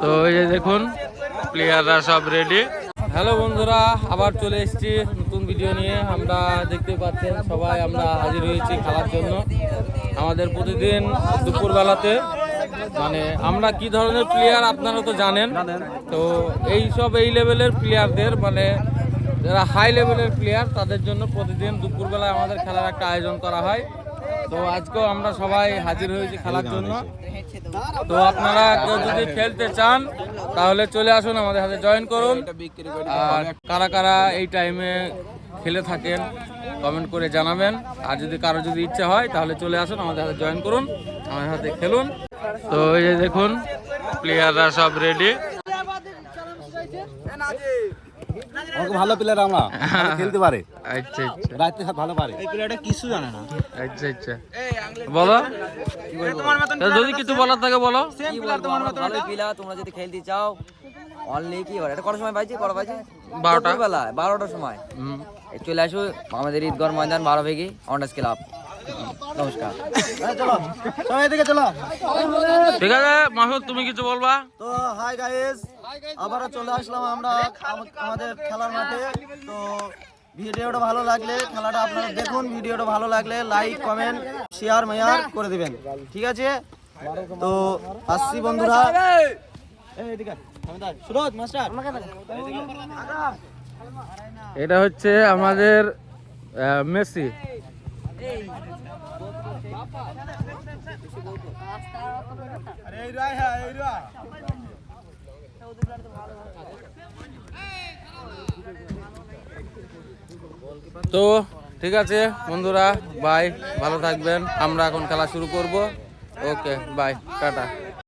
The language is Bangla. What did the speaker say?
তো এই যে দেখুন প্লেয়াররা সব রেডি। হ্যালো বন্ধুরা, আবার চলে এসেছি নতুন ভিডিও নিয়ে। আমরা দেখতে পাচ্ছেন সবাই আমরা হাজির হয়েছি খেলার জন্য। আমাদের প্রতিদিন দুপুরবেলাতে মানে আমরা কি ধরনের প্লেয়ার আপনারা তো জানেন। তো এই লেভেলের প্লেয়ারদের মানে যারা হাই লেভেলের প্লেয়ার তাদের জন্য প্রতিদিন দুপুরবেলায় আমাদের খেলার একটা আয়োজন করা হয়। তো আজকেও আমরা সবাই হাজির হয়েছি খেলার জন্য। তো আপনারা কেউ যদি খেলতে চান তাহলে চলে আসুন, আমাদের হাতে জয়েন করুন। আর কারা কারা এই টাইমে খেলে থাকেন কমেন্ট করে জানাবেন। আর যদি কারো যদি ইচ্ছে হয় তাহলে চলে আসুন, আমাদের হাতে জয়েন করুন, আমাদের হাতে খেলুন। তো এই যে দেখুন প্লেয়াররা সব রেডি। ভালো প্লেয়ার আমরা খেলতে পারে। আচ্ছা আচ্ছা, রাইতে ভালো পারে। এই প্লেয়ারটা কিছু জানে না। আচ্ছা আচ্ছা, বলো যদি কিছু বলার থাকে বলো। ভালো প্লেয়ার, তোমরা যদি খেলতে চাও অনলি কি বলে এটা কত সময় বাজে? কত বাজে? 12টা বেলা 12টার সময় চলে আসো আমাদের ঈদগড় ময়দান 12 ভেগে অন্ডাস ক্লাব। নমস্কার। চলো সবাই এদিকে চলো। ঠিক আছে মাসুদ, তুমি কিছু বলবা? তো হাই গাইস, আবারও চলে আসলাম আমরা আমাদের খেলার মাঠে। তো ভিডিওটা ভালো লাগলে খেলাটা আপনারা দেখুন, ভিডিওটা ভালো লাগলে লাইক কমেন্ট শেয়ার মেয়ার করে দিবেন, ঠিক আছে? তো আসছি বন্ধুরা। এটা হচ্ছে আমাদের মেসি। তো ঠিক আছে বন্ধুরা, বাই, ভালো থাকবেন। আমরা এখন খেলা শুরু করব। Okay bye, tata.